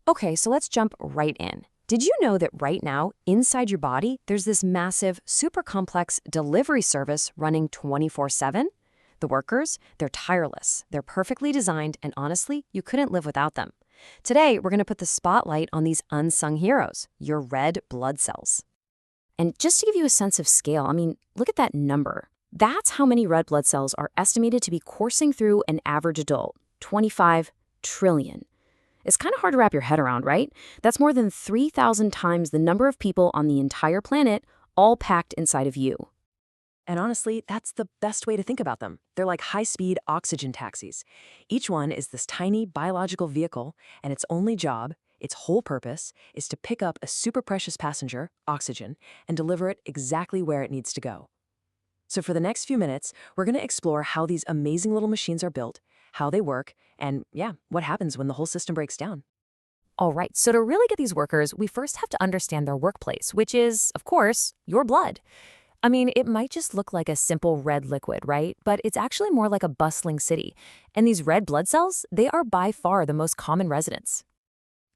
Okay, so let's jump right in. Did you know that right now, inside your body, there's this massive, super complex delivery service running 24/7? The workers, they're tireless, they're perfectly designed, and honestly, you couldn't live without them. Today, we're going to put the spotlight on these unsung heroes, your red blood cells. And just to give you a sense of scale, I mean, look at that number. That's how many red blood cells are estimated to be coursing through an average adult, 25 trillion. It's kind of hard to wrap your head around, right? That's more than 3,000 times the number of people on the entire planet, all packed inside of you. And honestly, that's the best way to think about them. They're like high-speed oxygen taxis. Each one is this tiny biological vehicle, and its only job, its whole purpose, is to pick up a super precious passenger, oxygen, and deliver it exactly where it needs to go. So for the next few minutes, we're going to explore how these amazing little machines are built, how they work, and yeah, what happens when the whole system breaks down. All right, so to really get these workers, we first have to understand their workplace, which is, of course, your blood. I mean, it might just look like a simple red liquid, right? But it's actually more like a bustling city. And these red blood cells, they are by far the most common residents.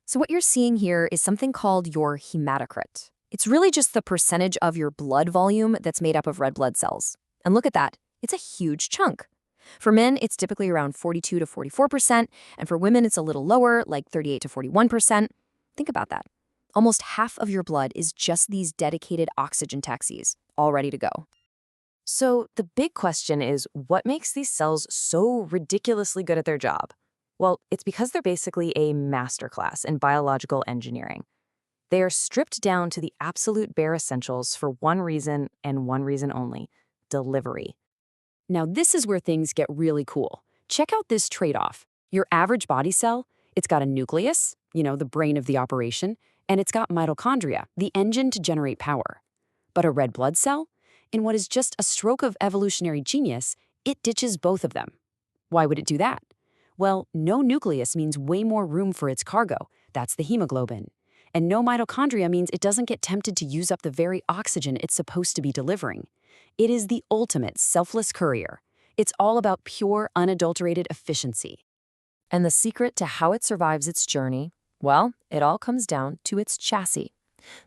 So what you're seeing here is something called your hematocrit. It's really just the percentage of your blood volume that's made up of red blood cells. And look at that, it's a huge chunk. For men, it's typically around 42 to 44%, and for women, it's a little lower, like 38 to 41%. Think about that. Almost half of your blood is just these dedicated oxygen taxis, all ready to go. So the big question is, what makes these cells so ridiculously good at their job? Well, it's because they're basically a masterclass in biological engineering. They are stripped down to the absolute bare essentials for one reason and one reason only: delivery. Now, this is where things get really cool. Check out this trade-off. Your average body cell, it's got a nucleus, the brain of the operation, and it's got mitochondria, the engine to generate power. But a red blood cell, in what is just a stroke of evolutionary genius, it ditches both of them. Why would it do that? Well, no nucleus means way more room for its cargo. That's the hemoglobin. And no mitochondria means it doesn't get tempted to use up the very oxygen it's supposed to be delivering. It is the ultimate selfless courier. It's all about pure, unadulterated efficiency. And the secret to how it survives its journey, well, it all comes down to its chassis.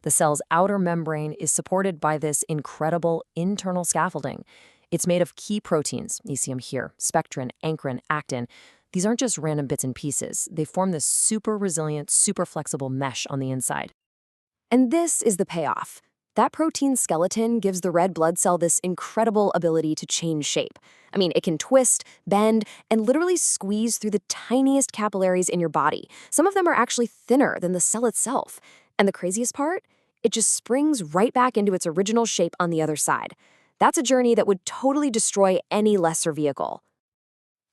The cell's outer membrane is supported by this incredible internal scaffolding. It's made of key proteins. You see them here: spectrin, ankyrin, actin. These aren't just random bits and pieces. They form this super resilient, super flexible mesh on the inside. And this is the payoff. That protein skeleton gives the red blood cell this incredible ability to change shape. I mean, it can twist, bend, and literally squeeze through the tiniest capillaries in your body. Some of them are actually thinner than the cell itself. And the craziest part? It just springs right back into its original shape on the other side. That's a journey that would totally destroy any lesser vehicle.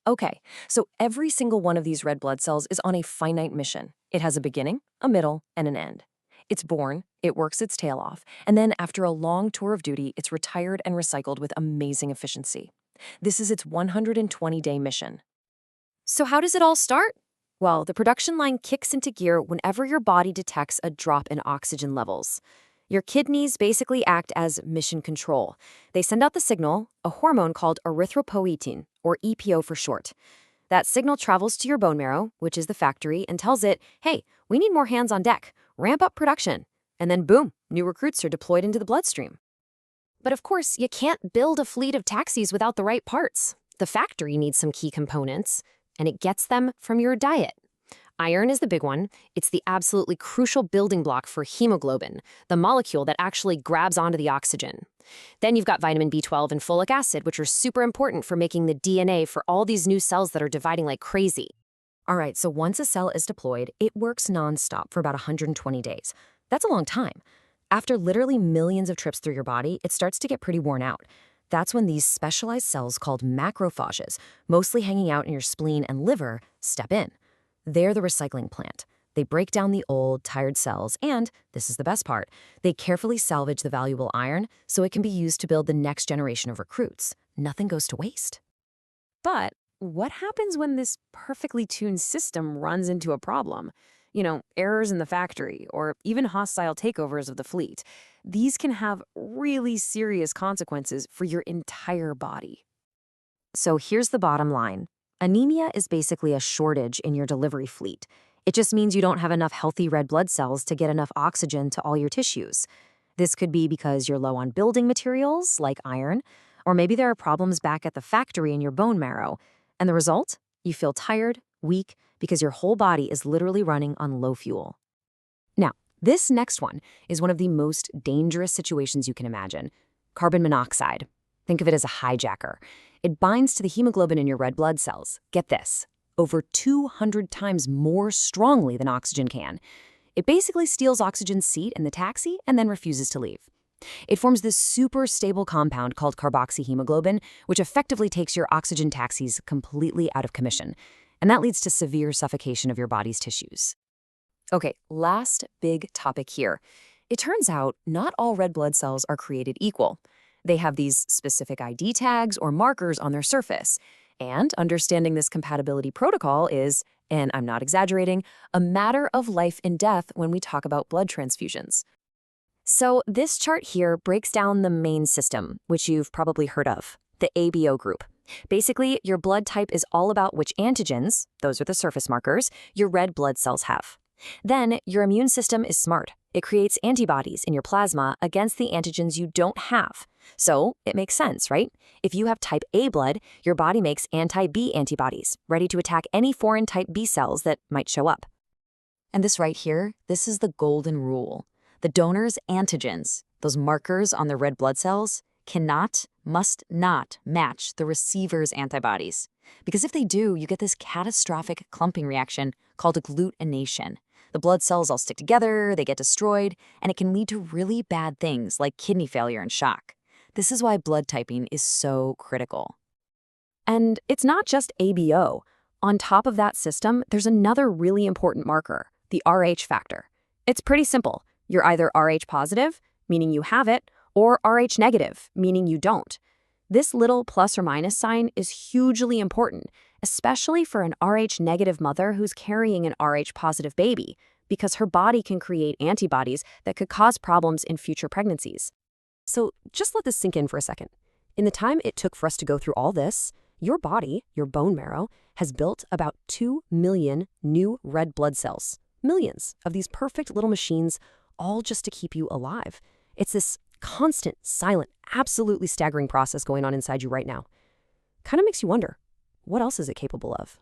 Okay, so every single one of these red blood cells is on a finite mission. It has a beginning, a middle, and an end. It's born, it works its tail off, and then after a long tour of duty, it's retired and recycled with amazing efficiency. This is its 120-day mission. So how does it all start? Well, the production line kicks into gear whenever your body detects a drop in oxygen levels. Your kidneys basically act as mission control. They send out the signal, a hormone called erythropoietin, or EPO for short. That signal travels to your bone marrow, which is the factory, and tells it, hey, we need more hands on deck. Ramp up production. And then boom, new recruits are deployed into the bloodstream. But of course, you can't build a fleet of taxis without the right parts. The factory needs some key components, and it gets them from your diet. Iron is the big one. It's the absolutely crucial building block for hemoglobin, the molecule that actually grabs onto the oxygen. Then you've got vitamin B12 and folic acid, which are super important for making the DNA for all these new cells that are dividing like crazy. All right, so once a cell is deployed, it works nonstop for about 120 days. That's a long time. After literally millions of trips through your body, it starts to get pretty worn out. That's when these specialized cells called macrophages, mostly hanging out in your spleen and liver, step in. They're the recycling plant. They break down the old, tired cells and, this is the best part, they carefully salvage the valuable iron so it can be used to build the next generation of recruits. Nothing goes to waste. But what happens when this perfectly tuned system runs into a problem? Errors in the factory or even hostile takeovers of the fleet. These can have really serious consequences for your entire body. So here's the bottom line. Anemia is basically a shortage in your delivery fleet. It just means you don't have enough healthy red blood cells to get enough oxygen to all your tissues. This could be because you're low on building materials, like iron, or maybe there are problems back at the factory in your bone marrow. And the result? You feel tired, weak, because your whole body is literally running on low fuel. Now, this next one is one of the most dangerous situations you can imagine. Carbon monoxide. Think of it as a hijacker. It binds to the hemoglobin in your red blood cells. Get this, over 200 times more strongly than oxygen can. It basically steals oxygen's seat in the taxi and then refuses to leave. It forms this super stable compound called carboxyhemoglobin, which effectively takes your oxygen taxis completely out of commission. And that leads to severe suffocation of your body's tissues. Okay, last big topic here. It turns out not all red blood cells are created equal. They have these specific ID tags or markers on their surface. And understanding this compatibility protocol is, and I'm not exaggerating, a matter of life and death when we talk about blood transfusions. So this chart here breaks down the main system, which you've probably heard of, the ABO group. Basically, your blood type is all about which antigens, those are the surface markers, your red blood cells have. Then, your immune system is smart. It creates antibodies in your plasma against the antigens you don't have. So, it makes sense, right? If you have type A blood, your body makes anti-B antibodies, ready to attack any foreign type B cells that might show up. And this right here, this is the golden rule. The donor's antigens, those markers on the red blood cells, must not match the receiver's antibodies. Because if they do, you get this catastrophic clumping reaction called agglutination. The blood cells all stick together, they get destroyed, and it can lead to really bad things like kidney failure and shock. This is why blood typing is so critical. And it's not just ABO. On top of that system, there's another really important marker, the Rh factor. It's pretty simple. You're either Rh positive, meaning you have it, or Rh negative, meaning you don't. This little plus or minus sign is hugely important, especially for an Rh negative mother who's carrying an Rh positive baby, because her body can create antibodies that could cause problems in future pregnancies. So just let this sink in for a second. In the time it took for us to go through all this, your body, your bone marrow, has built about 2 million new red blood cells. Millions of these perfect little machines, all just to keep you alive. It's this constant, silent, absolutely staggering process going on inside you right now. Kind of makes you wonder, what else is it capable of?